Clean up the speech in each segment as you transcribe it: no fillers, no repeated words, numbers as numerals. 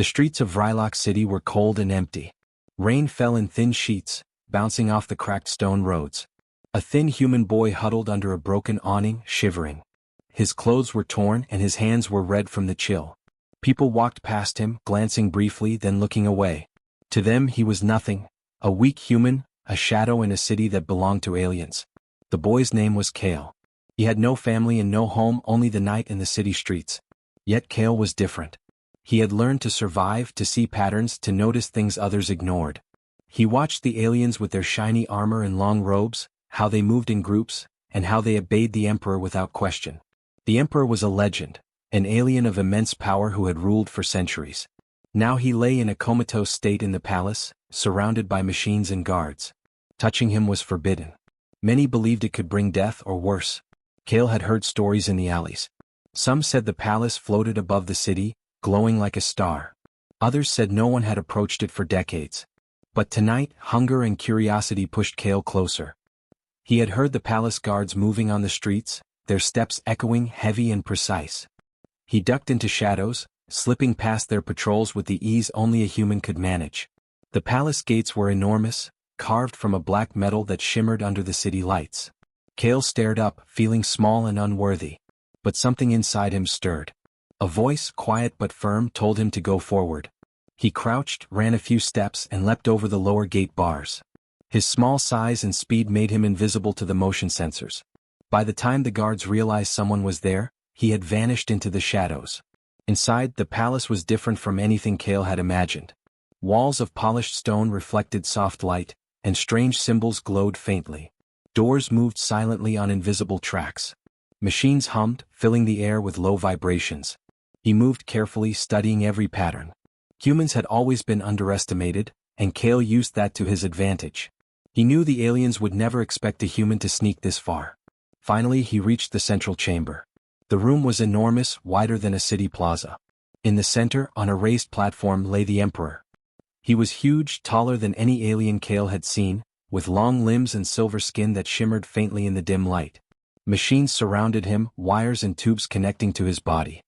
The streets of Rylock City were cold and empty. Rain fell in thin sheets, bouncing off the cracked stone roads. A thin human boy huddled under a broken awning, shivering. His clothes were torn and his hands were red from the chill. People walked past him, glancing briefly then looking away. To them he was nothing, a weak human, a shadow in a city that belonged to aliens. The boy's name was Kale. He had no family and no home, only the night in the city streets. Yet Kale was different. He had learned to survive, to see patterns, to notice things others ignored. He watched the aliens with their shiny armor and long robes, how they moved in groups, and how they obeyed the Emperor without question. The Emperor was a legend, an alien of immense power who had ruled for centuries. Now he lay in a comatose state in the palace, surrounded by machines and guards. Touching him was forbidden. Many believed it could bring death or worse. Kale had heard stories in the alleys. Some said the palace floated above the city, glowing like a star. Others said no one had approached it for decades. But tonight, hunger and curiosity pushed Kale closer. He had heard the palace guards moving on the streets, their steps echoing, heavy and precise. He ducked into shadows, slipping past their patrols with the ease only a human could manage. The palace gates were enormous, carved from a black metal that shimmered under the city lights. Kale stared up, feeling small and unworthy. But something inside him stirred. A voice, quiet but firm, told him to go forward. He crouched, ran a few steps, and leapt over the lower gate bars. His small size and speed made him invisible to the motion sensors. By the time the guards realized someone was there, he had vanished into the shadows. Inside, the palace was different from anything Kale had imagined. Walls of polished stone reflected soft light, and strange symbols glowed faintly. Doors moved silently on invisible tracks. Machines hummed, filling the air with low vibrations. He moved carefully, studying every pattern. Humans had always been underestimated, and Kale used that to his advantage. He knew the aliens would never expect a human to sneak this far. Finally, he reached the central chamber. The room was enormous, wider than a city plaza. In the center, on a raised platform, lay the Emperor. He was huge, taller than any alien Kale had seen, with long limbs and silver skin that shimmered faintly in the dim light. Machines surrounded him, wires and tubes connecting to his body.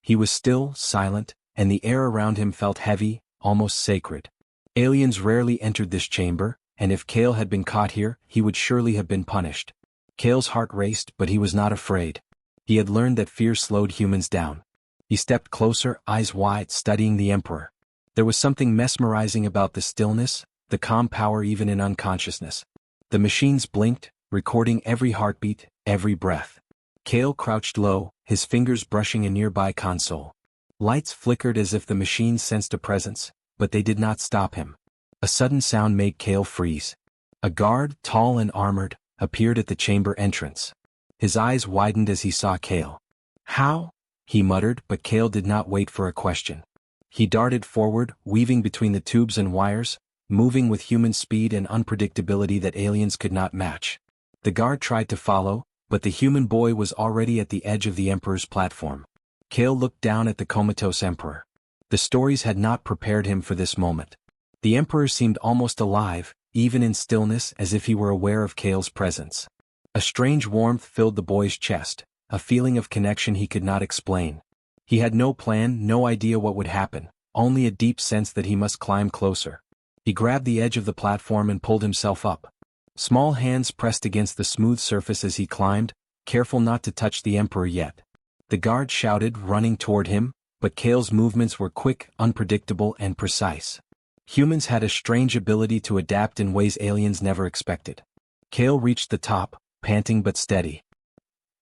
He was still, silent, and the air around him felt heavy, almost sacred. Aliens rarely entered this chamber, and if Kale had been caught here, he would surely have been punished. Kale's heart raced, but he was not afraid. He had learned that fear slowed humans down. He stepped closer, eyes wide, studying the Emperor. There was something mesmerizing about the stillness, the calm power even in unconsciousness. The machines blinked, recording every heartbeat, every breath. Kale crouched low, his fingers brushing a nearby console. Lights flickered as if the machine sensed a presence, but they did not stop him. A sudden sound made Kale freeze. A guard, tall and armored, appeared at the chamber entrance. His eyes widened as he saw Kale. "How?" he muttered, but Kale did not wait for a question. He darted forward, weaving between the tubes and wires, moving with human speed and unpredictability that aliens could not match. The guard tried to follow, but the human boy was already at the edge of the Emperor's platform. Kale looked down at the comatose Emperor. The stories had not prepared him for this moment. The Emperor seemed almost alive, even in stillness, as if he were aware of Kale's presence. A strange warmth filled the boy's chest, a feeling of connection he could not explain. He had no plan, no idea what would happen, only a deep sense that he must climb closer. He grabbed the edge of the platform and pulled himself up. Small hands pressed against the smooth surface as he climbed, careful not to touch the Emperor yet. The guard shouted, running toward him, but Kale's movements were quick, unpredictable, and precise. Humans had a strange ability to adapt in ways aliens never expected. Kale reached the top, panting but steady.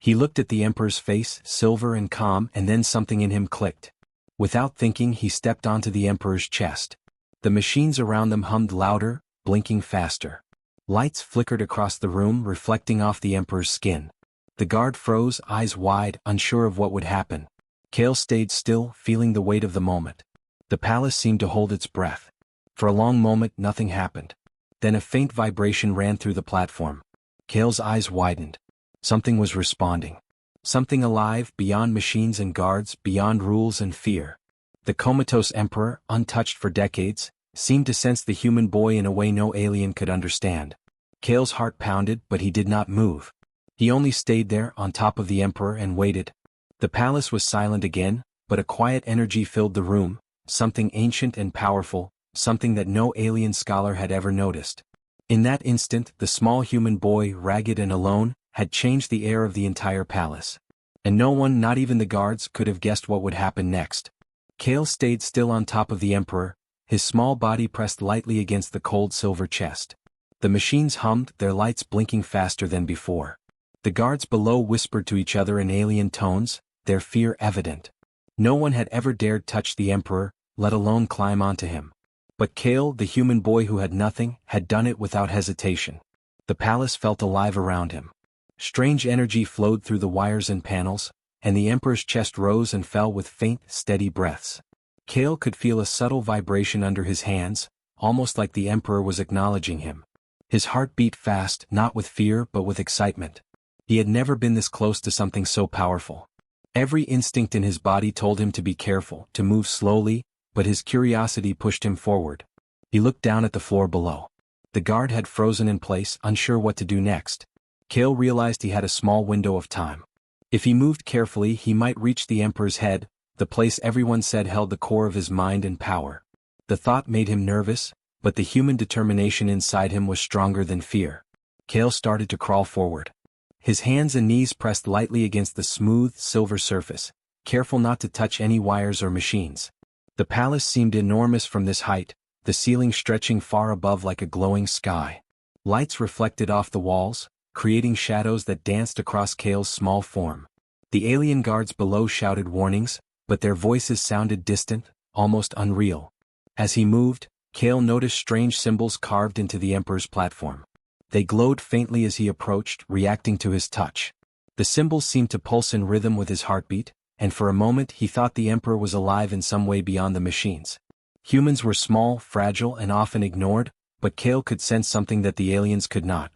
He looked at the Emperor's face, silver and calm, and then something in him clicked. Without thinking, he stepped onto the Emperor's chest. The machines around them hummed louder, blinking faster. Lights flickered across the room, reflecting off the Emperor's skin. The guard froze, eyes wide, unsure of what would happen. Kale stayed still, feeling the weight of the moment. The palace seemed to hold its breath. For a long moment, nothing happened. Then a faint vibration ran through the platform. Kale's eyes widened. Something was responding. Something alive, beyond machines and guards, beyond rules and fear. The comatose Emperor, untouched for decades, seemed to sense the human boy in a way no alien could understand. Kale's heart pounded, but he did not move. He only stayed there, on top of the Emperor, and waited. The palace was silent again, but a quiet energy filled the room, something ancient and powerful, something that no alien scholar had ever noticed. In that instant, the small human boy, ragged and alone, had changed the air of the entire palace. And no one, not even the guards, could have guessed what would happen next. Kale stayed still on top of the Emperor, his small body pressed lightly against the cold silver chest. The machines hummed, their lights blinking faster than before. The guards below whispered to each other in alien tones, their fear evident. No one had ever dared touch the Emperor, let alone climb onto him. But Kale, the human boy who had nothing, had done it without hesitation. The palace felt alive around him. Strange energy flowed through the wires and panels, and the Emperor's chest rose and fell with faint, steady breaths. Kale could feel a subtle vibration under his hands, almost like the Emperor was acknowledging him. His heart beat fast, not with fear but with excitement. He had never been this close to something so powerful. Every instinct in his body told him to be careful, to move slowly, but his curiosity pushed him forward. He looked down at the floor below. The guard had frozen in place, unsure what to do next. Kale realized he had a small window of time. If he moved carefully, he might reach the Emperor's head, the place everyone said held the core of his mind and power. The thought made him nervous, but the human determination inside him was stronger than fear. Kale started to crawl forward. His hands and knees pressed lightly against the smooth, silver surface, careful not to touch any wires or machines. The palace seemed enormous from this height, the ceiling stretching far above like a glowing sky. Lights reflected off the walls, creating shadows that danced across Kale's small form. The alien guards below shouted warnings, but their voices sounded distant, almost unreal. As he moved, Kale noticed strange symbols carved into the Emperor's platform. They glowed faintly as he approached, reacting to his touch. The symbols seemed to pulse in rhythm with his heartbeat, and for a moment he thought the Emperor was alive in some way beyond the machines. Humans were small, fragile, and often ignored, but Kale could sense something that the aliens could not.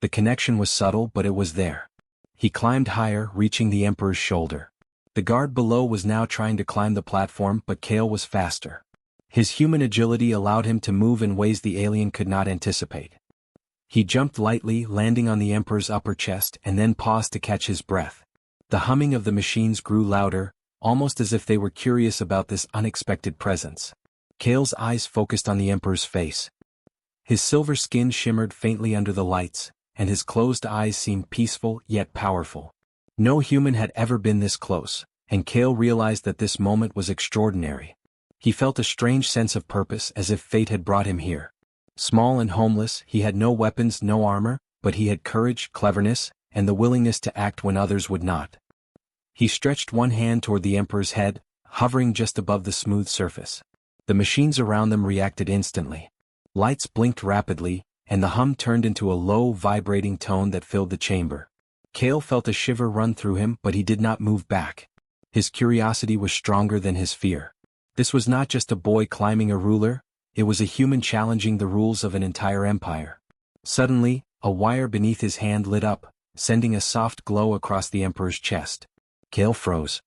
The connection was subtle, but it was there. He climbed higher, reaching the Emperor's shoulder. The guard below was now trying to climb the platform, but Kale was faster. His human agility allowed him to move in ways the alien could not anticipate. He jumped lightly, landing on the Emperor's upper chest, and then paused to catch his breath. The humming of the machines grew louder, almost as if they were curious about this unexpected presence. Kale's eyes focused on the Emperor's face. His silver skin shimmered faintly under the lights, and his closed eyes seemed peaceful yet powerful. No human had ever been this close, and Kale realized that this moment was extraordinary. He felt a strange sense of purpose, as if fate had brought him here. Small and homeless, he had no weapons, no armor, but he had courage, cleverness, and the willingness to act when others would not. He stretched one hand toward the Emperor's head, hovering just above the smooth surface. The machines around them reacted instantly. Lights blinked rapidly, and the hum turned into a low, vibrating tone that filled the chamber. Kale felt a shiver run through him, but he did not move back. His curiosity was stronger than his fear. This was not just a boy climbing a ruler, it was a human challenging the rules of an entire empire. Suddenly, a wire beneath his hand lit up, sending a soft glow across the Emperor's chest. Kale froze.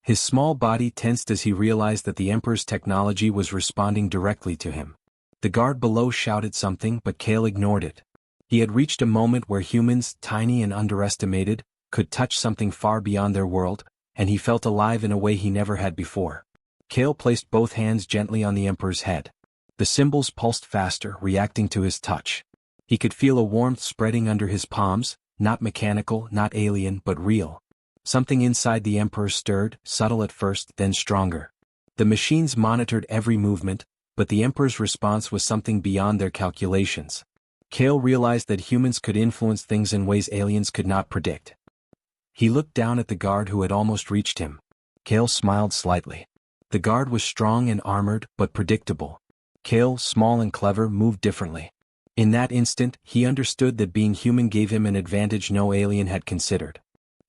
His small body tensed as he realized that the Emperor's technology was responding directly to him. The guard below shouted something, but Kale ignored it. He had reached a moment where humans, tiny and underestimated, could touch something far beyond their world, and he felt alive in a way he never had before. Kale placed both hands gently on the Emperor's head. The symbols pulsed faster, reacting to his touch. He could feel a warmth spreading under his palms, not mechanical, not alien, but real. Something inside the Emperor stirred, subtle at first, then stronger. The machines monitored every movement, but the Emperor's response was something beyond their calculations. Kale realized that humans could influence things in ways aliens could not predict. He looked down at the guard who had almost reached him. Kale smiled slightly. The guard was strong and armored, but predictable. Kale, small and clever, moved differently. In that instant, he understood that being human gave him an advantage no alien had considered.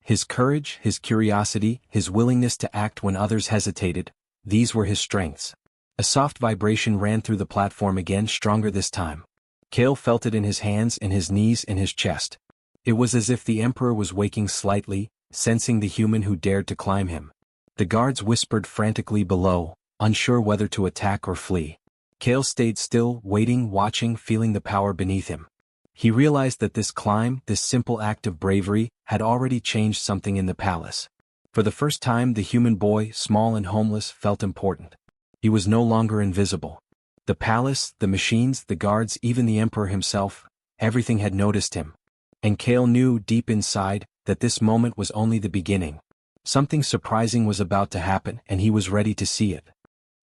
His courage, his curiosity, his willingness to act when others hesitated, these were his strengths. A soft vibration ran through the platform again, stronger this time. Kale felt it in his hands, in his knees, in his chest. It was as if the Emperor was waking slightly, sensing the human who dared to climb him. The guards whispered frantically below, unsure whether to attack or flee. Kale stayed still, waiting, watching, feeling the power beneath him. He realized that this climb, this simple act of bravery, had already changed something in the palace. For the first time, the human boy, small and homeless, felt important. He was no longer invisible. The palace, the machines, the guards, even the Emperor himself, everything had noticed him. And Kale knew deep inside that this moment was only the beginning. Something surprising was about to happen, and he was ready to see it.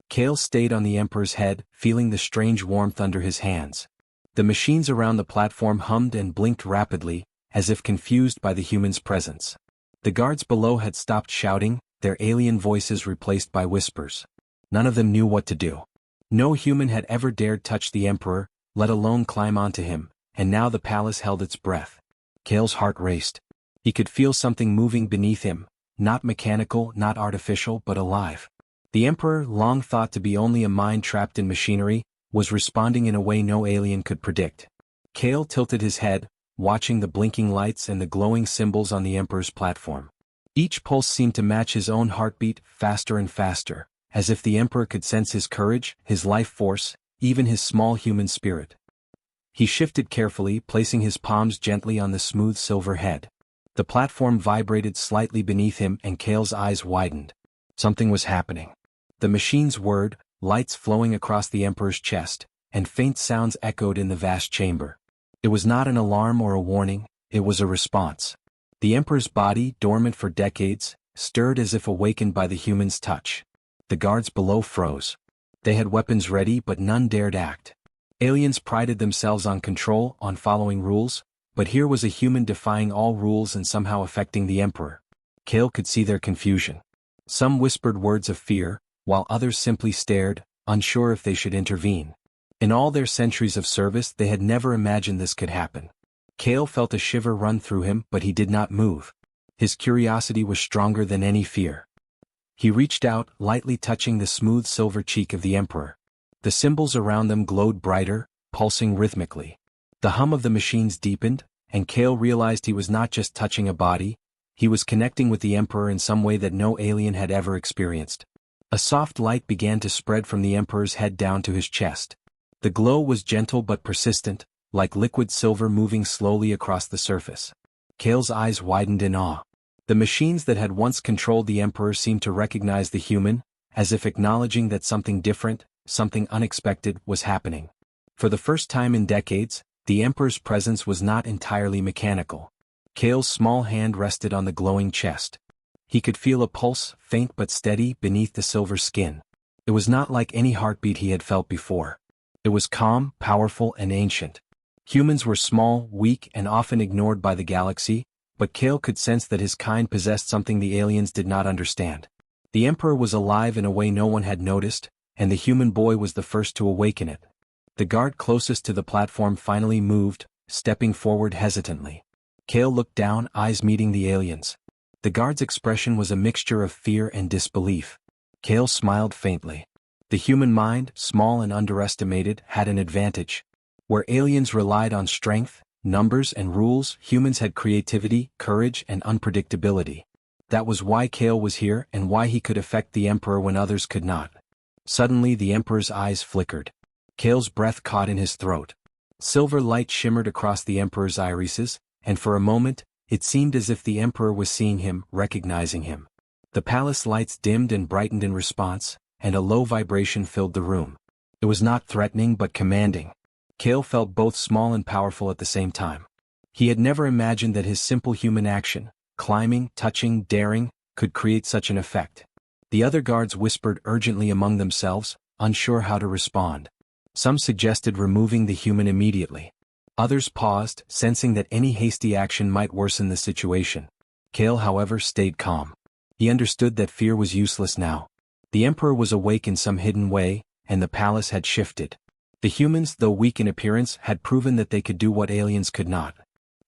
Kale stayed on the Emperor's head, feeling the strange warmth under his hands. The machines around the platform hummed and blinked rapidly, as if confused by the human's presence. The guards below had stopped shouting, their alien voices replaced by whispers. None of them knew what to do. No human had ever dared touch the Emperor, let alone climb onto him, and now the palace held its breath. Kale's heart raced. He could feel something moving beneath him, not mechanical, not artificial, but alive. The Emperor, long thought to be only a mind trapped in machinery, was responding in a way no alien could predict. Kale tilted his head, watching the blinking lights and the glowing symbols on the Emperor's platform. Each pulse seemed to match his own heartbeat, faster and faster, as if the Emperor could sense his courage, his life force, even his small human spirit. He shifted carefully, placing his palms gently on the smooth silver head. The platform vibrated slightly beneath him, and Kale's eyes widened. Something was happening. The machines whirred, lights flowing across the Emperor's chest, and faint sounds echoed in the vast chamber. It was not an alarm or a warning, it was a response. The Emperor's body, dormant for decades, stirred as if awakened by the human's touch. The guards below froze. They had weapons ready, but none dared act. Aliens prided themselves on control, on following rules, but here was a human defying all rules and somehow affecting the Emperor. Kale could see their confusion. Some whispered words of fear, while others simply stared, unsure if they should intervene. In all their centuries of service, they had never imagined this could happen. Kale felt a shiver run through him, but he did not move. His curiosity was stronger than any fear. He reached out, lightly touching the smooth silver cheek of the Emperor. The symbols around them glowed brighter, pulsing rhythmically. The hum of the machines deepened, and Kale realized he was not just touching a body, he was connecting with the Emperor in some way that no alien had ever experienced. A soft light began to spread from the Emperor's head down to his chest. The glow was gentle but persistent, like liquid silver moving slowly across the surface. Kale's eyes widened in awe. The machines that had once controlled the Emperor seemed to recognize the human, as if acknowledging that something different, something unexpected, was happening. For the first time in decades, the Emperor's presence was not entirely mechanical. Kale's small hand rested on the glowing chest. He could feel a pulse, faint but steady, beneath the silver skin. It was not like any heartbeat he had felt before. It was calm, powerful, and ancient. Humans were small, weak, and often ignored by the galaxy, but Kale could sense that his kind possessed something the aliens did not understand. The Emperor was alive in a way no one had noticed, and the human boy was the first to awaken it. The guard closest to the platform finally moved, stepping forward hesitantly. Kale looked down, eyes meeting the aliens. The guard's expression was a mixture of fear and disbelief. Kale smiled faintly. The human mind, small and underestimated, had an advantage. Where aliens relied on strength, numbers, and rules, humans had creativity, courage, and unpredictability. That was why Kale was here and why he could affect the Emperor when others could not. Suddenly the Emperor's eyes flickered. Kale's breath caught in his throat. Silver light shimmered across the Emperor's irises, and for a moment, it seemed as if the Emperor was seeing him, recognizing him. The palace lights dimmed and brightened in response, and a low vibration filled the room. It was not threatening but commanding. Kale felt both small and powerful at the same time. He had never imagined that his simple human action, climbing, touching, daring, could create such an effect. The other guards whispered urgently among themselves, unsure how to respond. Some suggested removing the human immediately. Others paused, sensing that any hasty action might worsen the situation. Kale, however, stayed calm. He understood that fear was useless now. The Emperor was awake in some hidden way, and the palace had shifted. The humans, though weak in appearance, had proven that they could do what aliens could not.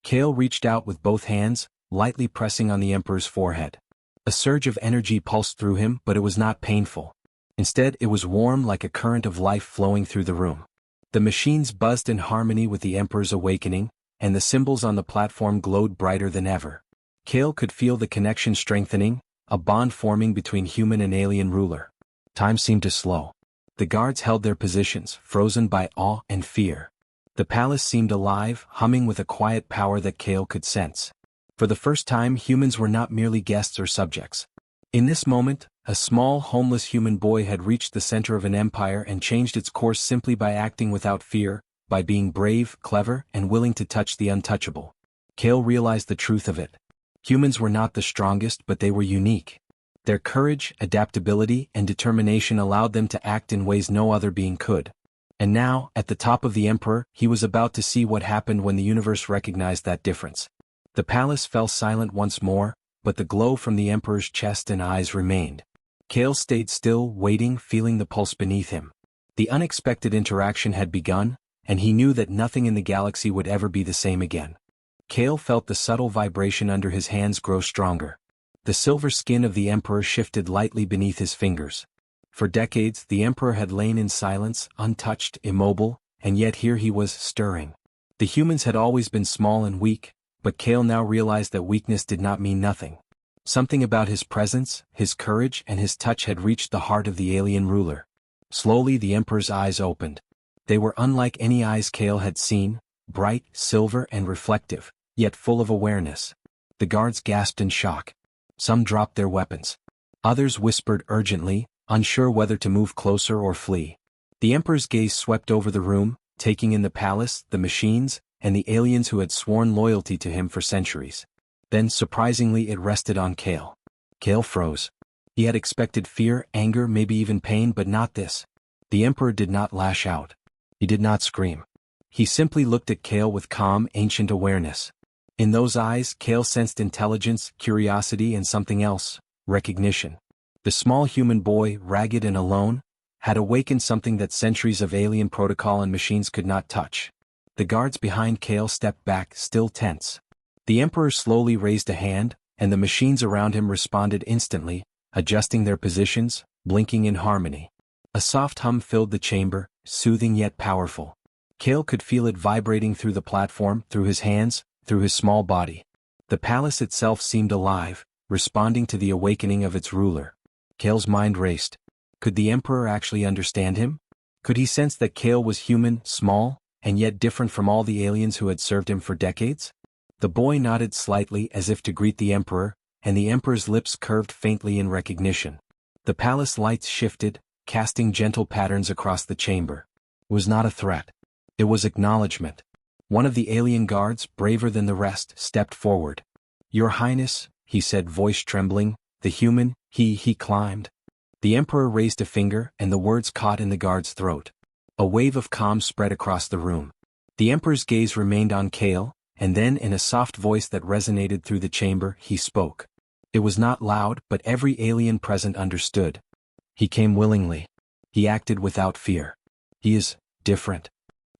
Kale reached out with both hands, lightly pressing on the Emperor's forehead. A surge of energy pulsed through him, but it was not painful. Instead, it was warm, like a current of life flowing through the room. The machines buzzed in harmony with the Emperor's awakening, and the symbols on the platform glowed brighter than ever. Kale could feel the connection strengthening, a bond forming between human and alien ruler. Time seemed to slow. The guards held their positions, frozen by awe and fear. The palace seemed alive, humming with a quiet power that Kale could sense. For the first time, humans were not merely guests or subjects. In this moment, A small, homeless human boy had reached the center of an empire and changed its course simply by acting without fear, by being brave, clever, and willing to touch the untouchable. Kale realized the truth of it. Humans were not the strongest, but they were unique. Their courage, adaptability, and determination allowed them to act in ways no other being could. And now, at the top of the Emperor, he was about to see what happened when the universe recognized that difference. The palace fell silent once more, but the glow from the Emperor's chest and eyes remained. Kale stayed still, waiting, feeling the pulse beneath him. The unexpected interaction had begun, and he knew that nothing in the galaxy would ever be the same again. Kale felt the subtle vibration under his hands grow stronger. The silver skin of the Emperor shifted lightly beneath his fingers. For decades, the Emperor had lain in silence, untouched, immobile, and yet here he was, stirring. The humans had always been small and weak, but Kale now realized that weakness did not mean nothing. Something about his presence, his courage, and his touch had reached the heart of the alien ruler. Slowly the Emperor's eyes opened. They were unlike any eyes Kale had seen, bright, silver, and reflective, yet full of awareness. The guards gasped in shock. Some dropped their weapons. Others whispered urgently, unsure whether to move closer or flee. The Emperor's gaze swept over the room, taking in the palace, the machines, and the aliens who had sworn loyalty to him for centuries. Then, surprisingly, it rested on Kale. Kale froze. He had expected fear, anger, maybe even pain, but not this. The Emperor did not lash out. He did not scream. He simply looked at Kale with calm, ancient awareness. In those eyes, Kale sensed intelligence, curiosity, and something else, recognition. The small human boy, ragged and alone, had awakened something that centuries of alien protocol and machines could not touch. The guards behind Kale stepped back, still tense. The Emperor slowly raised a hand, and the machines around him responded instantly, adjusting their positions, blinking in harmony. A soft hum filled the chamber, soothing yet powerful. Kale could feel it vibrating through the platform, through his hands, through his small body. The palace itself seemed alive, responding to the awakening of its ruler. Kale's mind raced. Could the Emperor actually understand him? Could he sense that Kale was human, small, and yet different from all the aliens who had served him for decades? The boy nodded slightly as if to greet the Emperor, and the Emperor's lips curved faintly in recognition. The palace lights shifted, casting gentle patterns across the chamber. It was not a threat. It was acknowledgement. One of the alien guards, braver than the rest, stepped forward. "Your Highness," he said, voice trembling, "the human, he climbed." The Emperor raised a finger, and the words caught in the guard's throat. A wave of calm spread across the room. The Emperor's gaze remained on Kale, and then in a soft voice that resonated through the chamber, he spoke. It was not loud, but every alien present understood. He came willingly. He acted without fear. He is different.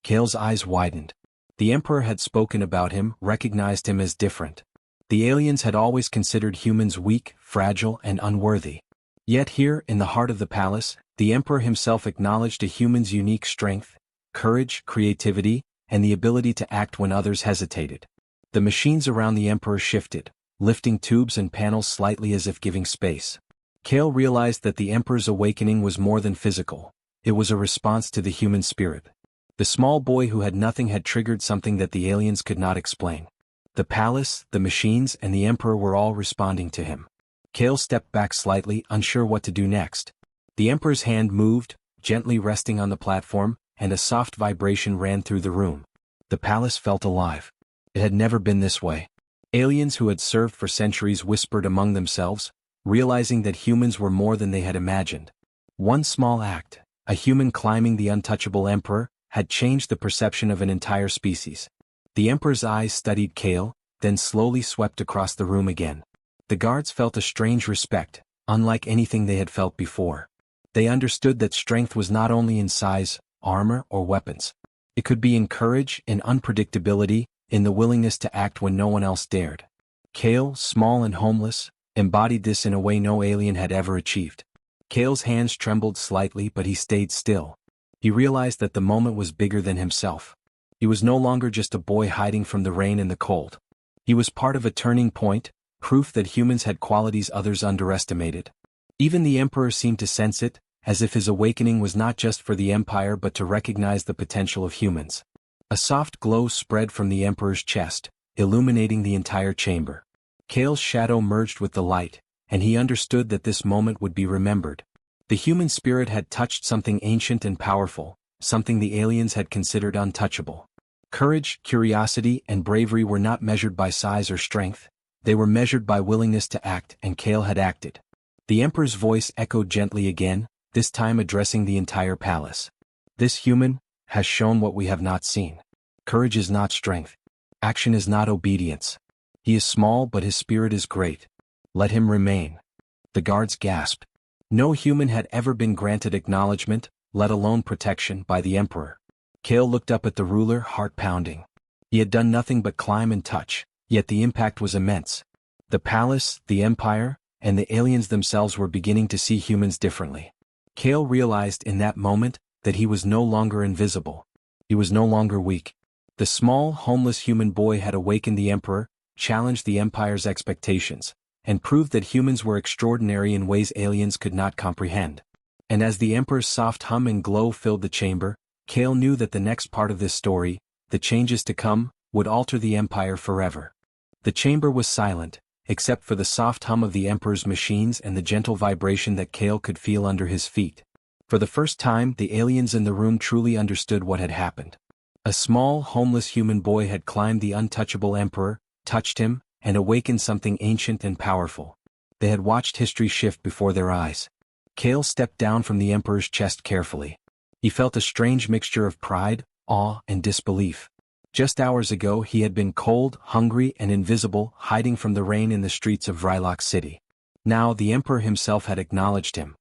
Kale's eyes widened. The Emperor had spoken about him, recognized him as different. The aliens had always considered humans weak, fragile, and unworthy. Yet here, in the heart of the palace, the Emperor himself acknowledged a human's unique strength, courage, creativity, and the ability to act when others hesitated. The machines around the Emperor shifted, lifting tubes and panels slightly as if giving space. Kale realized that the Emperor's awakening was more than physical. It was a response to the human spirit. The small boy who had nothing had triggered something that the aliens could not explain. The palace, the machines, and the Emperor were all responding to him. Kale stepped back slightly, unsure what to do next. The Emperor's hand moved, gently resting on the platform, and a soft vibration ran through the room. The palace felt alive. It had never been this way. Aliens who had served for centuries whispered among themselves, realizing that humans were more than they had imagined. One small act, a human climbing the untouchable Emperor, had changed the perception of an entire species. The Emperor's eyes studied Kale, then slowly swept across the room again. The guards felt a strange respect, unlike anything they had felt before. They understood that strength was not only in size, armor, or weapons. It could be in courage, in unpredictability, in the willingness to act when no one else dared. Kale, small and homeless, embodied this in a way no alien had ever achieved. Kale's hands trembled slightly, but he stayed still. He realized that the moment was bigger than himself. He was no longer just a boy hiding from the rain and the cold. He was part of a turning point, proof that humans had qualities others underestimated. Even the Emperor seemed to sense it, as if his awakening was not just for the Empire but to recognize the potential of humans. A soft glow spread from the Emperor's chest, illuminating the entire chamber. Kale's shadow merged with the light, and he understood that this moment would be remembered. The human spirit had touched something ancient and powerful, something the aliens had considered untouchable. Courage, curiosity, and bravery were not measured by size or strength, they were measured by willingness to act, and Kale had acted. The Emperor's voice echoed gently again, this time addressing the entire palace. This human has shown what we have not seen. Courage is not strength. Action is not obedience. He is small but his spirit is great. Let him remain. The guards gasped. No human had ever been granted acknowledgement, let alone protection, by the Emperor. Kale looked up at the ruler, heart pounding. He had done nothing but climb and touch, yet the impact was immense. The palace, the empire, and the aliens themselves were beginning to see humans differently. Kale realized in that moment that he was no longer invisible. He was no longer weak. The small, homeless human boy had awakened the Emperor, challenged the Empire's expectations, and proved that humans were extraordinary in ways aliens could not comprehend. And as the Emperor's soft hum and glow filled the chamber, Kale knew that the next part of this story, the changes to come, would alter the Empire forever. The chamber was silent, except for the soft hum of the Emperor's machines and the gentle vibration that Kale could feel under his feet. For the first time, the aliens in the room truly understood what had happened. A small, homeless human boy had climbed the untouchable Emperor, touched him, and awakened something ancient and powerful. They had watched history shift before their eyes. Kale stepped down from the Emperor's chest carefully. He felt a strange mixture of pride, awe, and disbelief. Just hours ago he had been cold, hungry, and invisible, hiding from the rain in the streets of Rylock City. Now the Emperor himself had acknowledged him.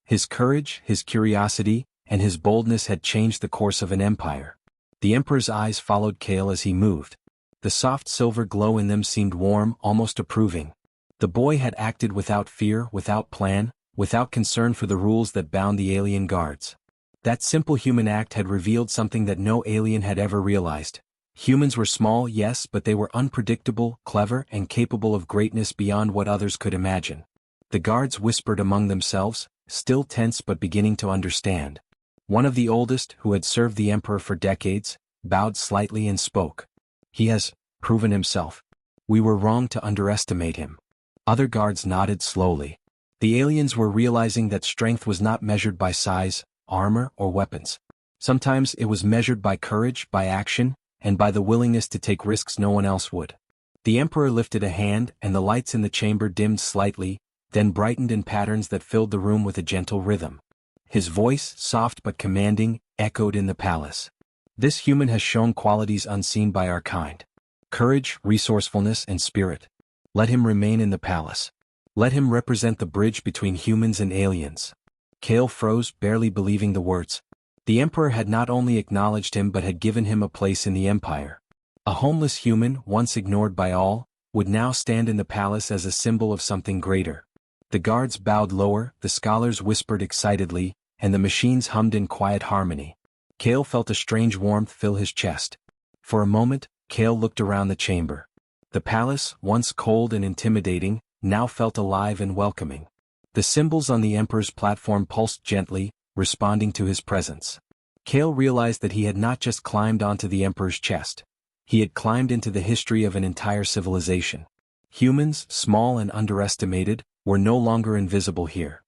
His courage, his curiosity, and his boldness had changed the course of an empire. The Emperor's eyes followed Kale as he moved. The soft silver glow in them seemed warm, almost approving. The boy had acted without fear, without plan, without concern for the rules that bound the alien guards. That simple human act had revealed something that no alien had ever realized. Humans were small, yes, but they were unpredictable, clever, and capable of greatness beyond what others could imagine. The guards whispered among themselves, still tense but beginning to understand. One of the oldest, who had served the Emperor for decades, bowed slightly and spoke. He has proven himself. We were wrong to underestimate him. Other guards nodded slowly. The aliens were realizing that strength was not measured by size, armor, or weapons. Sometimes it was measured by courage, by action, and by the willingness to take risks no one else would. The Emperor lifted a hand, and the lights in the chamber dimmed slightly, then brightened in patterns that filled the room with a gentle rhythm. His voice, soft but commanding, echoed in the palace. This human has shown qualities unseen by our kind. Courage, resourcefulness, and spirit. Let him remain in the palace. Let him represent the bridge between humans and aliens. Kale froze, barely believing the words. The Emperor had not only acknowledged him but had given him a place in the Empire. A homeless human, once ignored by all, would now stand in the palace as a symbol of something greater. The guards bowed lower, the scholars whispered excitedly, and the machines hummed in quiet harmony. Kale felt a strange warmth fill his chest. For a moment, Kale looked around the chamber. The palace, once cold and intimidating, now felt alive and welcoming. The symbols on the Emperor's platform pulsed gently, responding to his presence. Kale realized that he had not just climbed onto the Emperor's chest. He had climbed into the history of an entire civilization. Humans, small and underestimated, were no longer invisible here.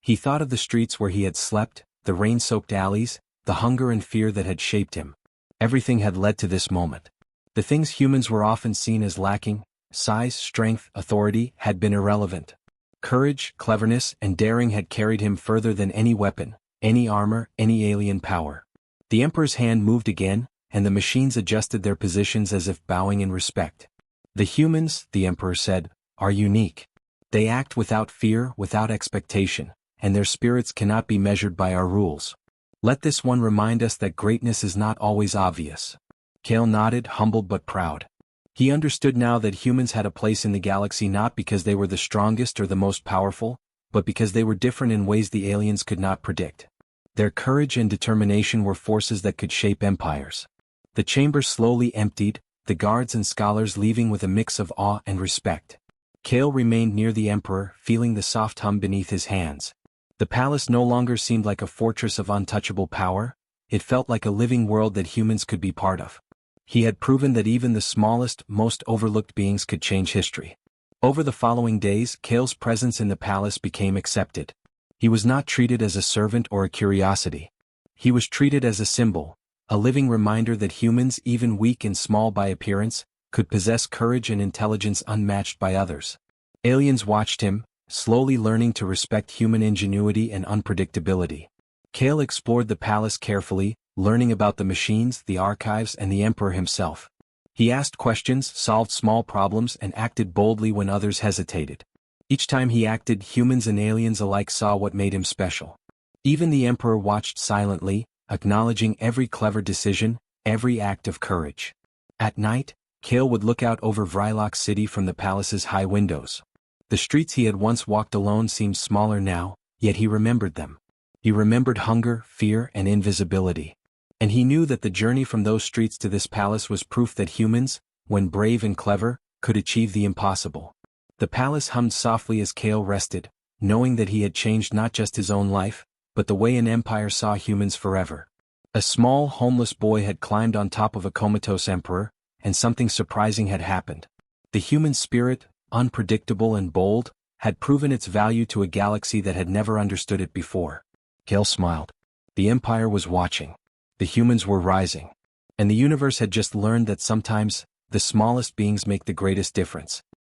He thought of the streets where he had slept, the rain-soaked alleys, the hunger and fear that had shaped him. Everything had led to this moment. The things humans were often seen as lacking, size, strength, authority, had been irrelevant. Courage, cleverness, and daring had carried him further than any weapon, any armor, any alien power. The Emperor's hand moved again, and the machines adjusted their positions as if bowing in respect. The humans, the Emperor said, are unique. They act without fear, without expectation, and their spirits cannot be measured by our rules. Let this one remind us that greatness is not always obvious. Kale nodded, humbled but proud. He understood now that humans had a place in the galaxy not because they were the strongest or the most powerful, but because they were different in ways the aliens could not predict. Their courage and determination were forces that could shape empires. The chamber slowly emptied, the guards and scholars leaving with a mix of awe and respect. Kale remained near the Emperor, feeling the soft hum beneath his hands. The palace no longer seemed like a fortress of untouchable power, it felt like a living world that humans could be part of. He had proven that even the smallest, most overlooked beings could change history. Over the following days, Kale's presence in the palace became accepted. He was not treated as a servant or a curiosity. He was treated as a symbol, a living reminder that humans, even weak and small by appearance, could possess courage and intelligence unmatched by others. Aliens watched him, slowly learning to respect human ingenuity and unpredictability. Kale explored the palace carefully, learning about the machines, the archives, and the Emperor himself. He asked questions, solved small problems, and acted boldly when others hesitated. Each time he acted, humans and aliens alike saw what made him special. Even the Emperor watched silently, acknowledging every clever decision, every act of courage. At night, Kale would look out over Vrylock City from the palace's high windows. The streets he had once walked alone seemed smaller now, yet he remembered them. He remembered hunger, fear, and invisibility. And he knew that the journey from those streets to this palace was proof that humans, when brave and clever, could achieve the impossible. The palace hummed softly as Kale rested, knowing that he had changed not just his own life, but the way an empire saw humans forever. A small, homeless boy had climbed on top of a comatose emperor, and something surprising had happened. The human spirit, unpredictable and bold, had proven its value to a galaxy that had never understood it before. Kale smiled. The empire was watching. The humans were rising. And the universe had just learned that sometimes, the smallest beings make the greatest difference.